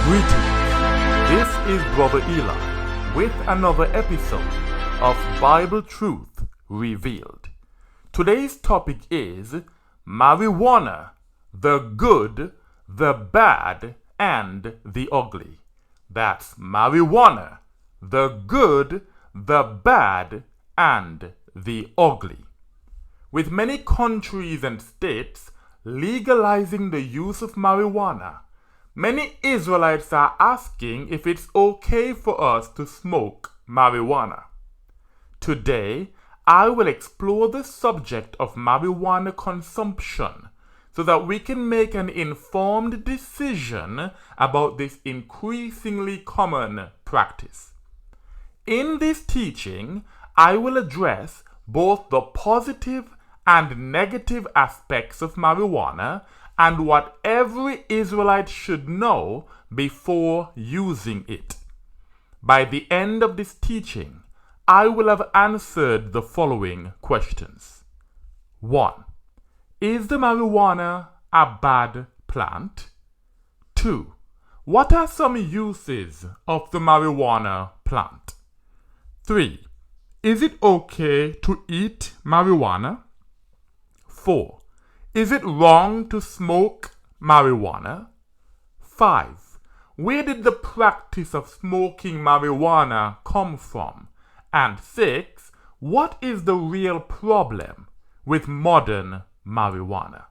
Greetings, this is Brother Eli with another episode of Bible Truth Revealed. Today's topic is marijuana, the good, the bad, and the ugly. That's marijuana, the good, the bad, and the ugly. With many countries and states legalizing the use of marijuana, many Israelites are asking if it's okay for us to smoke marijuana. Today, I will explore the subject of marijuana consumption so that we can make an informed decision about this increasingly common practice. In this teaching, I will address both the positive and negative aspects of marijuana and what every Israelite should know before using it. By the end of this teaching, I will have answered the following questions. 1. Is the marijuana a bad plant? 2. What are some uses of the marijuana plant? 3. Is it okay to eat marijuana? 4. Is it wrong to smoke marijuana? 5. Where did the practice of smoking marijuana come from? And 6. What is the real problem with modern marijuana?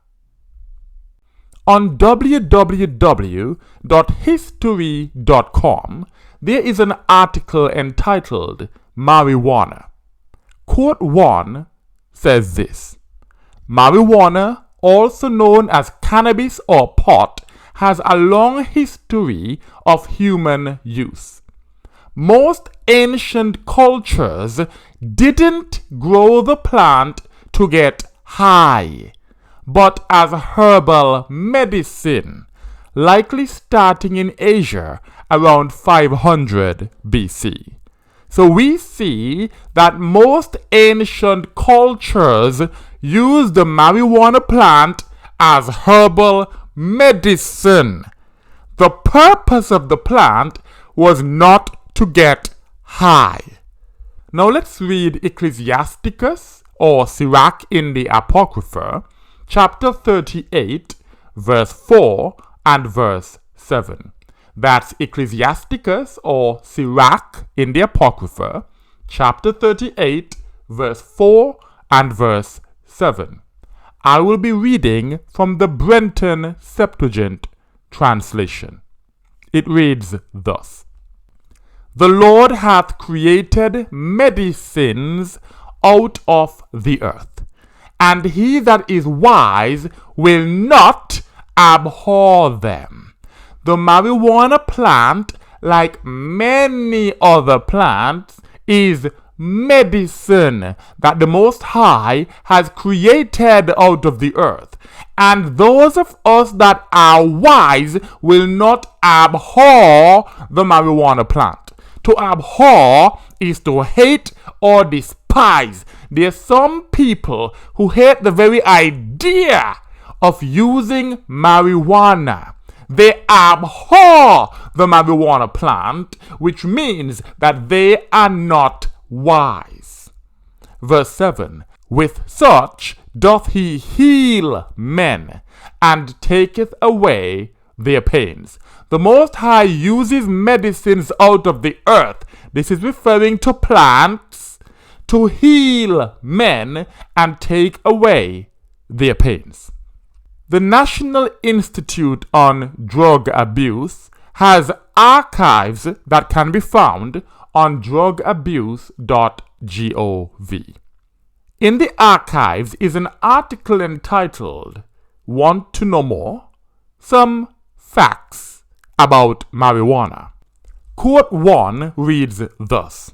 On www.history.com, there is an article entitled Marijuana. Quote 1 says this: marijuana, also known as cannabis or pot, has a long history of human use. Most ancient cultures didn't grow the plant to get high, but as herbal medicine, likely starting in Asia around 500 BC. So we see that most ancient cultures used the marijuana plant as herbal medicine. The purpose of the plant was not to get high. Now let's read Ecclesiasticus or Sirach in the Apocrypha, chapter 38, verse 4 and verse 7. That's Ecclesiasticus or Sirach in the Apocrypha, chapter 38, verse 4 and verse 7. I will be reading from the Brenton Septuagint translation. It reads thus: The Lord hath created medicines out of the earth, and he that is wise will not abhor them. The marijuana plant, like many other plants, is medicine that the Most High has created out of the earth. And those of us that are wise will not abhor the marijuana plant. To abhor is to hate or despise. There's some people who hate the very idea of using marijuana. They abhor the marijuana plant, which means that they are not wise. Verse 7, With such doth he heal men, and taketh away their pains. The Most High uses medicines out of the earth. This is referring to plants to heal men and take away their pains. The National Institute on Drug Abuse has archives that can be found on drugabuse.gov. In the archives is an article entitled Want to Know More? Some Facts About Marijuana. Quote 1 reads thus: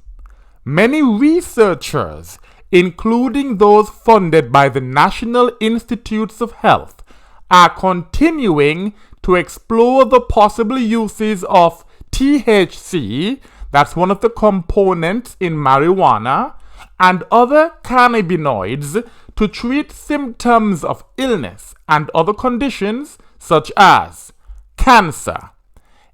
Many researchers, including those funded by the National Institutes of Health, are continuing to explore the possible uses of THC, that's one of the components in marijuana, and other cannabinoids to treat symptoms of illness and other conditions such as cancer,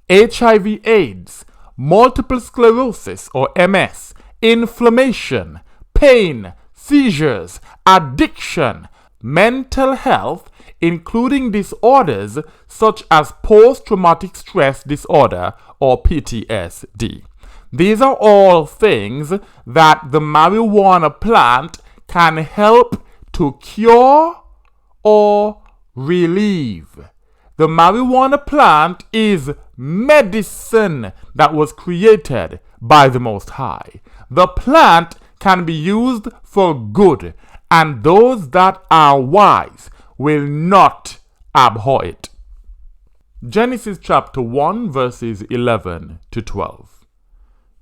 HIV/AIDS, multiple sclerosis or MS, inflammation, pain, seizures, addiction, mental health, including disorders such as post-traumatic stress disorder or PTSD. These are all things that the marijuana plant can help to cure or relieve. The marijuana plant is medicine that was created by the Most High. The plant can be used for good, and those that are wise will not abhor it. Genesis chapter 1 verses 11 to 12.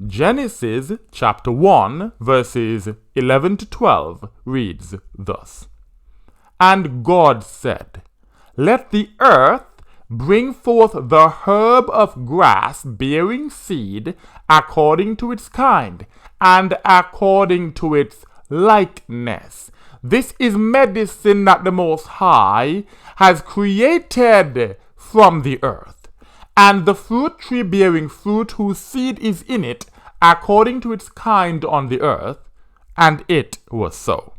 Genesis chapter 1 verses 11 to 12 reads thus. And God said, Let the earth bring forth the herb of grass bearing seed according to its kind, and according to its likeness. This is medicine that the Most High has created from the earth. And the fruit tree bearing fruit whose seed is in it, according to its kind on the earth. And it was so.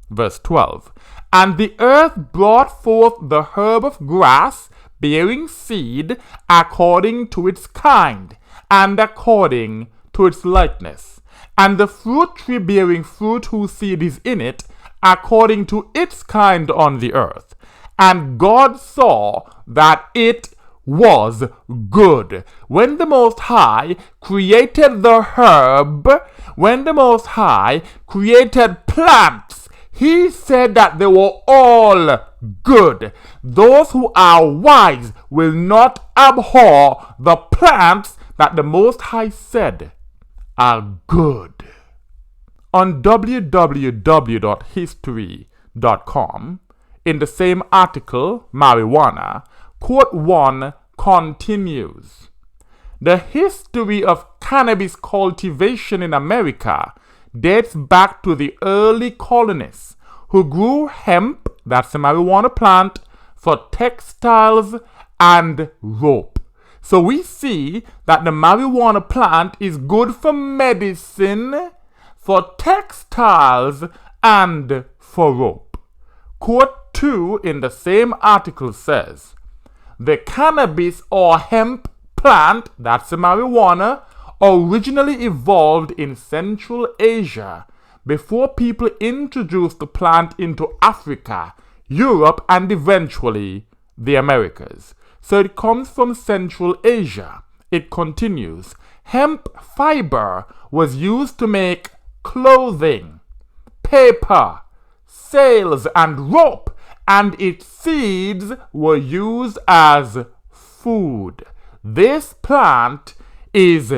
Verse 12. And the earth brought forth the herb of grass, bearing seed, according to its kind, and according to its likeness. And the fruit tree bearing fruit whose seed is in it, according to its kind on the earth. And God saw that it was good. When the Most High created the herb, when the Most High created plants, He said that they were all good. Those who are wise will not abhor the plants that the Most High said are good. On www.history.com, in the same article, Marijuana, quote 1 continues. The history of cannabis cultivation in America dates back to the early colonists who grew hemp, that's the marijuana plant, for textiles and rope. So we see that the marijuana plant is good for medicine, for textiles, and for rope. Quote 2 in the same article says, the cannabis or hemp plant, that's the marijuana, originally evolved in Central Asia before people introduced the plant into Africa, Europe, and eventually the Americas. So it comes from Central Asia. It continues. Hemp fiber was used to make clothing, paper, sails, and rope, and its seeds were used as food. This plant is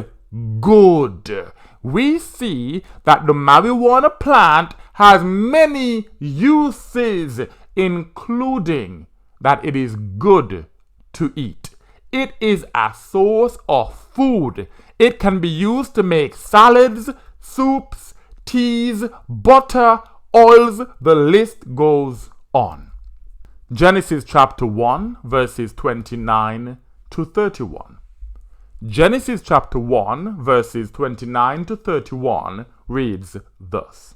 good. We see that the marijuana plant has many uses, including that it is good to eat. It is a source of food. It can be used to make salads, soups, teas, butter, oils. The list goes on. Genesis chapter 1 verses 29 to 31. Genesis chapter 1 verses 29 to 31 reads thus.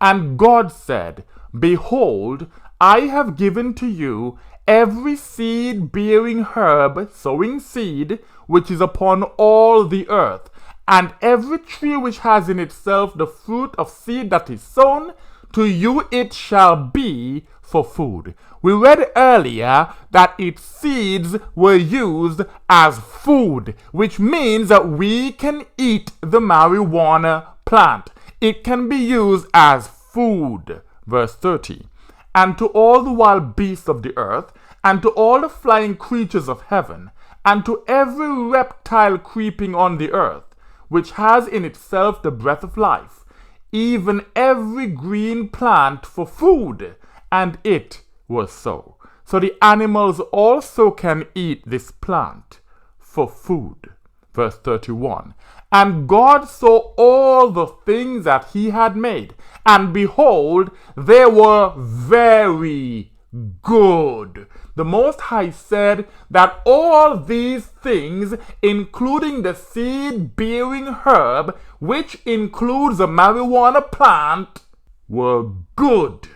And God said, Behold, I have given to you every seed-bearing herb, sowing seed, which is upon all the earth, and every tree which has in itself the fruit of seed that is sown, to you it shall be for food. We read earlier that its seeds were used as food, which means that we can eat the marijuana plant. It can be used as food. Verse 30. And to all the wild beasts of the earth, and to all the flying creatures of heaven, and to every reptile creeping on the earth, which has in itself the breath of life, even every green plant for food. And it was so. So the animals also can eat this plant for food. Verse 31. And God saw all the things that he had made, and behold, they were very good. The Most High said that all these things, including the seed-bearing herb, which includes a marijuana plant, were good.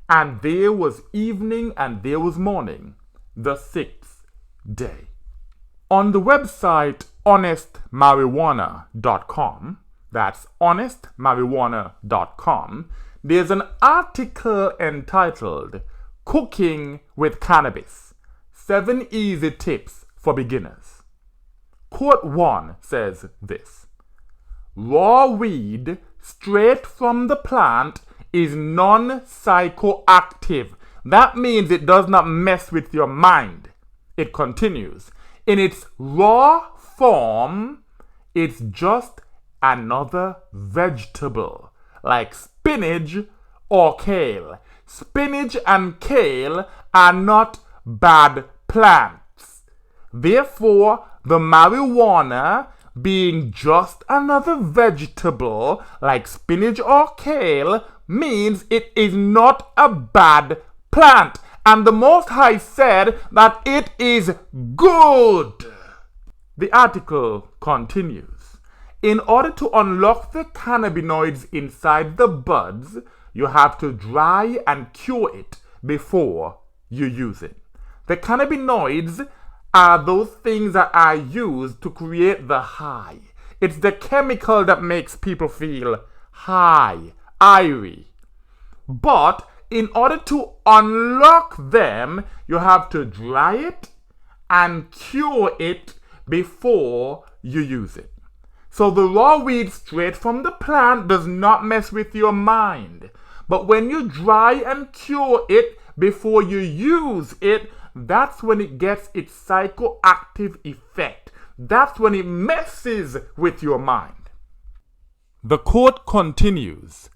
And there was evening and there was morning, the sixth day. On the website honestmarijuana.com, that's honestmarijuana.com, there's an article entitled Cooking with Cannabis, 7 Easy Tips for Beginners. Quote 1 says this: raw weed straight from the plant is non-psychoactive. That means it does not mess with your mind. It continues, in its raw form, it's just another vegetable, like spinach or kale. Spinach and kale are not bad plants. Therefore, the marijuana, being just another vegetable like spinach or kale, means it is not a bad plant. And the Most High said that it is good. The article continues. In order to unlock the cannabinoids inside the buds, you have to dry and cure it before you use it. The cannabinoids are those things that are used to create the high. It's the chemical that makes people feel high, airy. But in order to unlock them, you have to dry it and cure it before you use it. So the raw weed straight from the plant does not mess with your mind. But when you dry and cure it before you use it, that's when it gets its psychoactive effect. That's when it messes with your mind. The quote continues,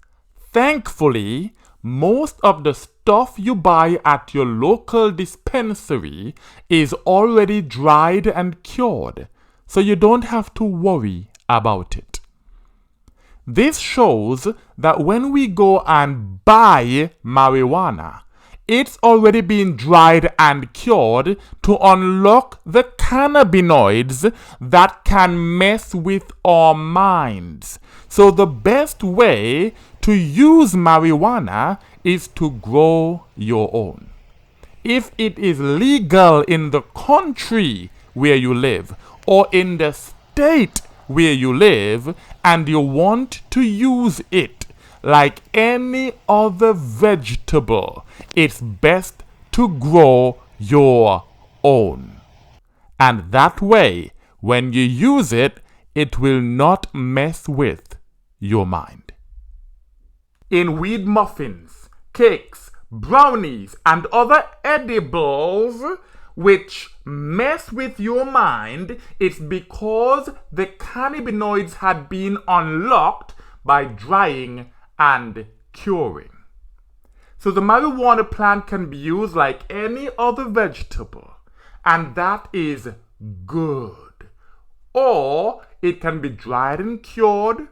thankfully, most of the stuff you buy at your local dispensary is already dried and cured, so you don't have to worry about it. This shows that when we go and buy marijuana, it's already been dried and cured to unlock the cannabinoids that can mess with our minds. So the best way to use marijuana is to grow your own. If it is legal in the country where you live or in the state where you live and you want to use it like any other vegetable, it's best to grow your own. And that way, when you use it, it will not mess with your mind. In weed muffins, cakes, brownies, and other edibles which mess with your mind, it's because the cannabinoids had been unlocked by drying and curing. So the marijuana plant can be used like any other vegetable, and that is good. Or it can be dried and cured,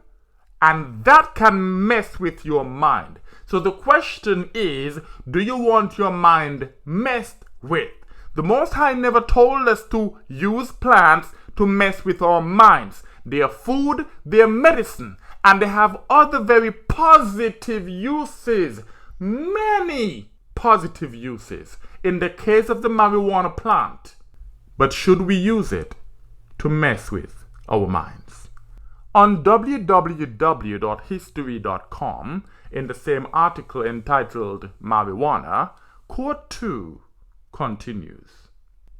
and that can mess with your mind. So the question is, do you want your mind messed with? The Most High never told us to use plants to mess with our minds. They are food, they are medicine, and they have other very positive uses. Many positive uses in the case of the marijuana plant. But should we use it to mess with our minds? On www.history.com, in the same article entitled Marijuana, quote 2 continues.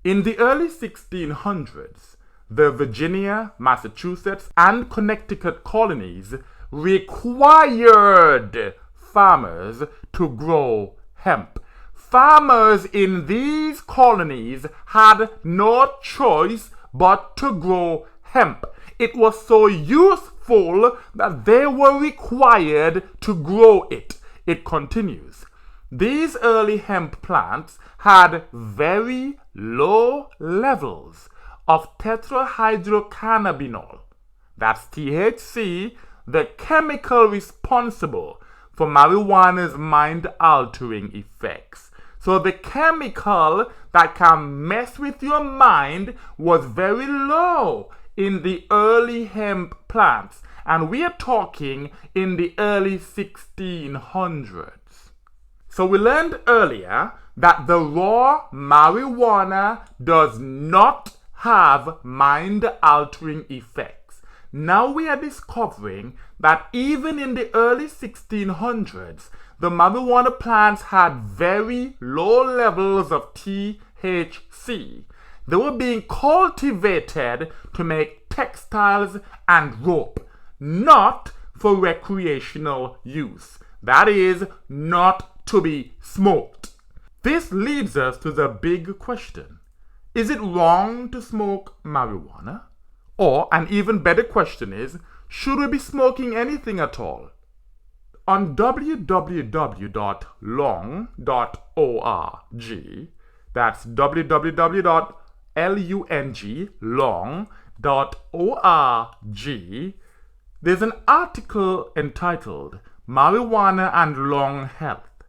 In the early 1600s, the Virginia, Massachusetts, and Connecticut colonies required farmers to grow hemp. Farmers in these colonies had no choice but to grow hemp. It was so useful that they were required to grow it. It continues. These early hemp plants had very low levels of tetrahydrocannabinol, that's THC, the chemical responsible for marijuana's mind-altering effects. So the chemical that can mess with your mind was very low in the early hemp plants. And we are talking in the early 1600s. So we learned earlier that the raw marijuana does not have mind-altering effects. Now we are discovering that even in the early 1600s, the marijuana plants had very low levels of THC. They were being cultivated to make textiles and rope, not for recreational use. That is, not to be smoked. This leads us to the big question. Is it wrong to smoke marijuana? Or, an even better question is, should we be smoking anything at all? On www.long.org, that's www.long.org, there's an article entitled Marijuana and Lung Health.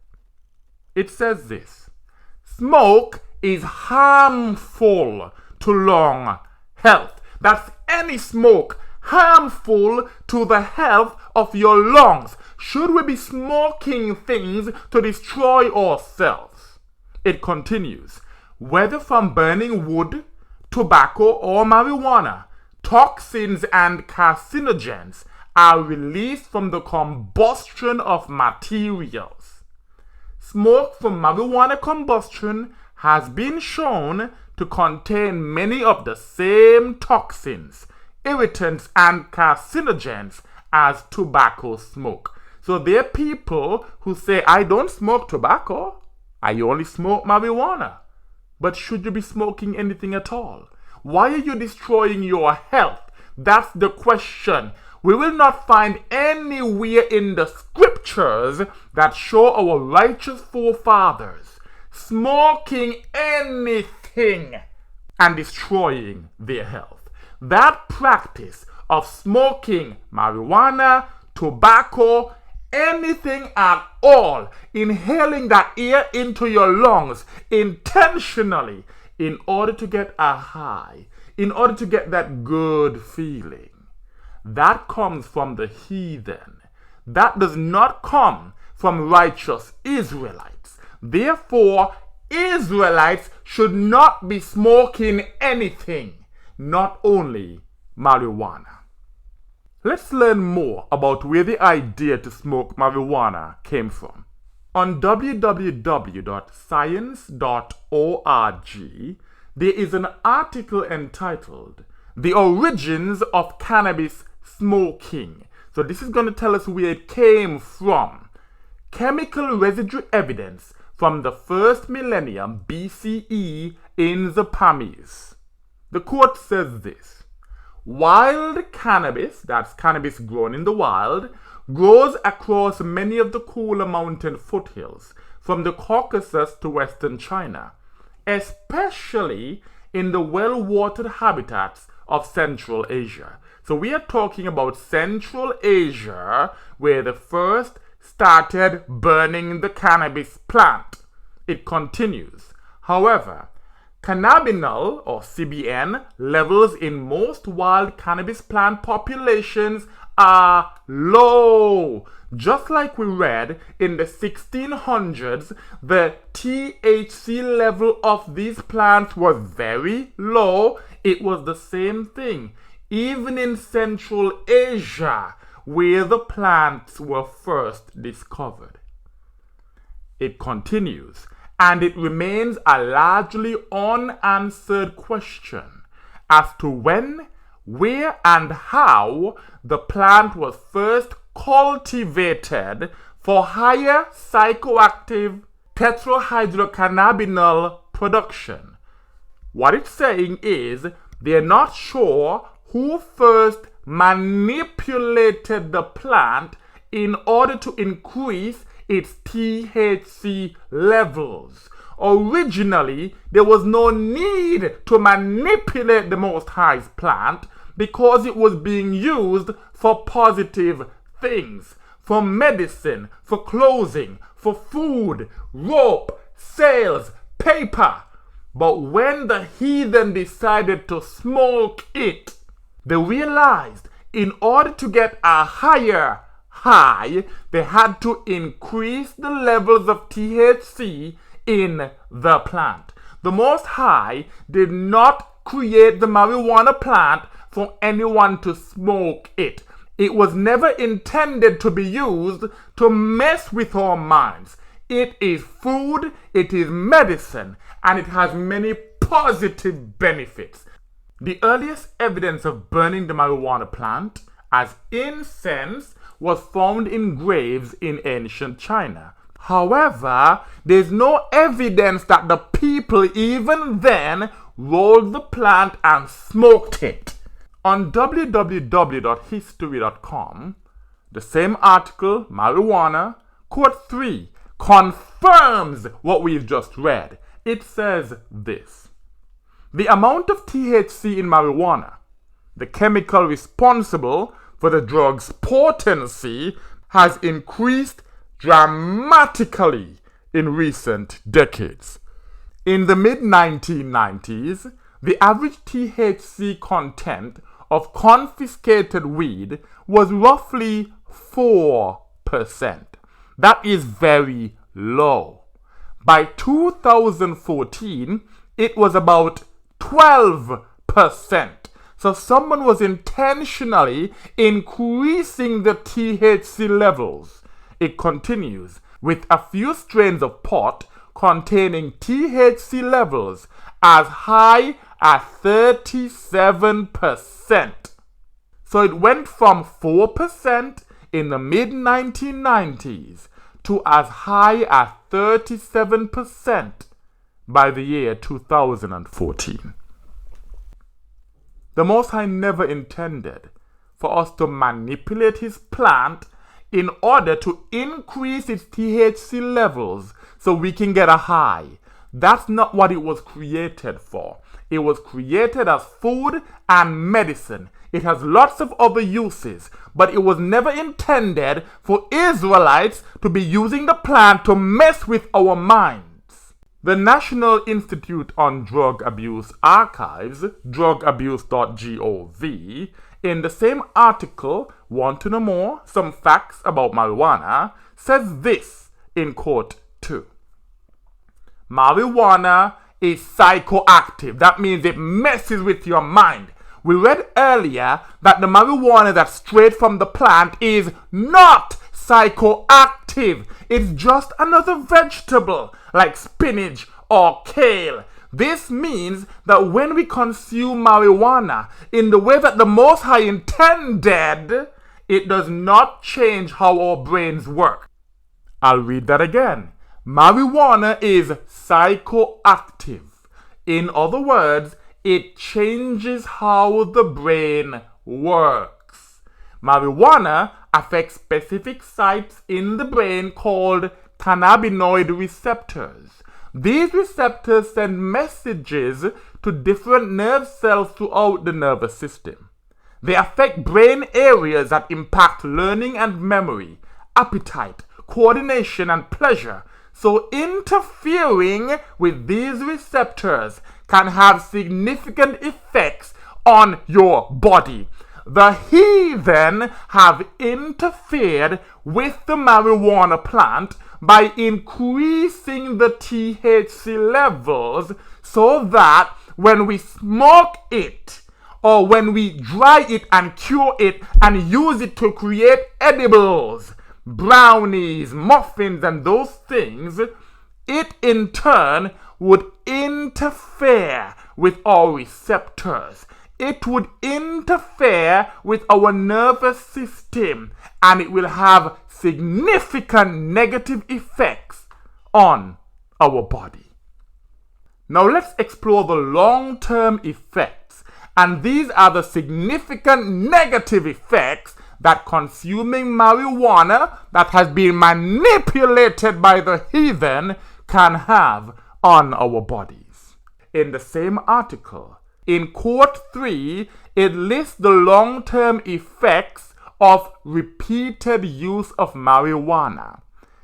It says this: smoke is harmful to lung health. That's any smoke harmful to the health of your lungs. Should we be smoking things to destroy ourselves? It continues, whether from burning wood, tobacco, or marijuana, toxins and carcinogens are released from the combustion of materials. Smoke from marijuana combustion has been shown to contain many of the same toxins, irritants, and carcinogens as tobacco smoke. So there are people who say, I don't smoke tobacco, I only smoke marijuana. But should you be smoking anything at all? Why are you destroying your health? That's the question. We will not find anywhere in the scriptures that show our righteous forefathers smoking anything and destroying their health. That practice of smoking marijuana, tobacco, anything at all, inhaling that air into your lungs intentionally in order to get a high, in order to get that good feeling, that comes from the heathen. That does not come from righteous Israelites. Therefore, Israelites should not be smoking anything, not only marijuana. Let's learn more about where the idea to smoke marijuana came from. On www.science.org, there is an article entitled The Origins of Cannabis Smoking. So this is going to tell us where it came from. Chemical residue evidence from the first millennium BCE in the Pamirs. The quote says this: wild cannabis, that's cannabis grown in the wild, grows across many of the cooler mountain foothills from the Caucasus to western China, especially in the well-watered habitats of Central Asia. So we are talking about Central Asia, where they first started burning the cannabis plant. It continues. However, cannabinol, or CBN, levels in most wild cannabis plant populations are low. Just like we read in the 1600s, the THC level of these plants was very low. It was the same thing, even in Central Asia, where the plants were first discovered. It continues, and it remains a largely unanswered question as to when, where, and how the plant was first cultivated for higher psychoactive tetrahydrocannabinol production. What it's saying is they're not sure who first manipulated the plant in order to increase its THC levels. Originally, there was no need to manipulate the Most High's plant because it was being used for positive things, for medicine, for clothing, for food, rope, sails, paper. But when the heathen decided to smoke it, they realized in order to get a higher high, they had to increase the levels of THC in the plant. The Most High did not create the marijuana plant for anyone to smoke it. It was never intended to be used to mess with our minds. It is food, it is medicine, and it has many positive benefits. The earliest evidence of burning the marijuana plant as incense was found in graves in ancient China. However, there is no evidence that the people even then rolled the plant and smoked it. On www.history.com, the same article, Marijuana, quote 3, confirms what we've just read. It says this: the amount of THC in marijuana, the chemical responsible for the drug's potency, has increased dramatically in recent decades. In the mid-1990s, the average THC content of confiscated weed was roughly 4%. That is very low. By 2014, it was about 12%. So someone was intentionally increasing the THC levels. It continues, with a few strains of pot containing THC levels as high as 37%. So it went from 4% in the mid-1990s to as high as 37% by the year 2014. The Most High never intended for us to manipulate His plant in order to increase its THC levels so we can get a high. That's not what it was created for. It was created as food and medicine. It has lots of other uses, but it was never intended for Israelites to be using the plant to mess with our minds. The National Institute on Drug Abuse archives, drugabuse.gov, in the same article, Want to Know More? Some Facts About Marijuana, says this in quote 2. Marijuana is psychoactive. That means it messes with your mind. We read earlier that the marijuana that's straight from the plant is not psychoactive. It's just another vegetable like spinach or kale. This means that when we consume marijuana in the way that the Most High intended, it does not change how our brains work. I'll read that again. Marijuana is psychoactive. In other words, it changes how the brain works. Marijuana affects specific sites in the brain called cannabinoid receptors. These receptors send messages to different nerve cells throughout the nervous system. They affect brain areas that impact learning and memory, appetite, coordination, and pleasure. So interfering with these receptors can have significant effects on your body. The heathen have interfered with the marijuana plant by increasing the THC levels so that when we smoke it or when we dry it and cure it and use it to create edibles, brownies, muffins, and those things, it in turn would interfere with our receptors. It would interfere with our nervous system, and it will have significant negative effects on our body. Now let's explore the long-term effects, and these are the significant negative effects that consuming marijuana that has been manipulated by the heathen can have on our bodies. In the same article, in quote 3, it lists the long-term effects of repeated use of marijuana.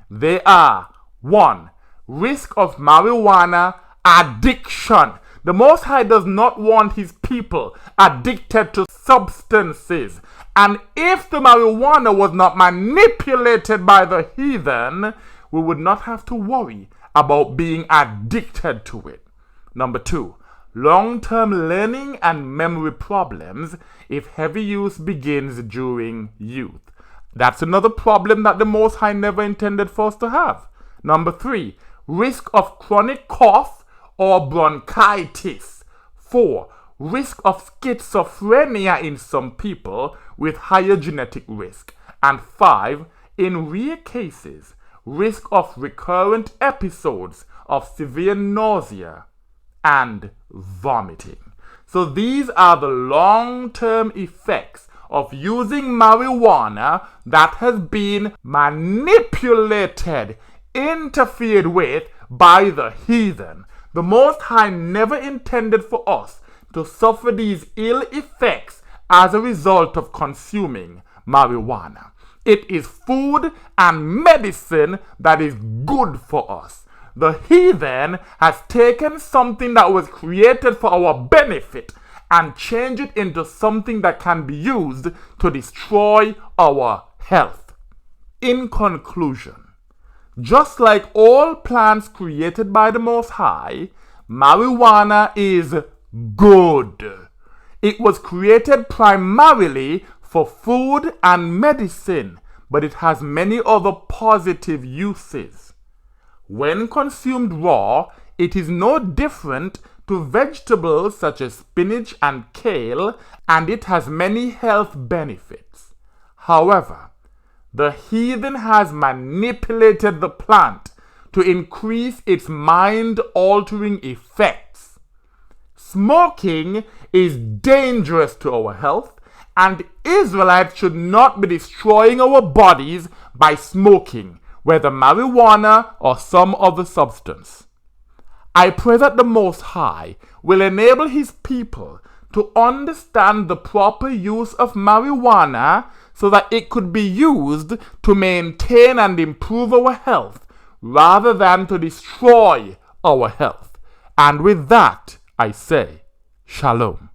They are 1. risk of marijuana addiction. The Most High does not want his people addicted to substances. And if the marijuana was not manipulated by the heathen, we would not have to worry about being addicted to it. Number 2, long-term learning and memory problems if heavy use begins during youth. That's another problem that the Most High never intended for us to have. Number 3, risk of chronic cough or bronchitis. 4, risk of schizophrenia in some people with higher genetic risk. And 5, in rare cases, risk of recurrent episodes of severe nausea and vomiting. So these are the long-term effects of using marijuana that has been manipulated, interfered with by the heathen. The Most High never intended for us to suffer these ill effects as a result of consuming marijuana. It is food and medicine that is good for us. The heathen has taken something that was created for our benefit and changed it into something that can be used to destroy our health. In conclusion, just like all plants created by the Most High, marijuana is good. It was created primarily for food and medicine, but it has many other positive uses. When consumed raw, it is no different to vegetables such as spinach and kale, and it has many health benefits. However, the heathen has manipulated the plant to increase its mind-altering effects. Smoking is dangerous to our health, and Israelites should not be destroying our bodies by smoking, whether marijuana or some other substance. I pray that the Most High will enable his people to understand the proper use of marijuana so that it could be used to maintain and improve our health rather than to destroy our health. And with that, I say, Shalom.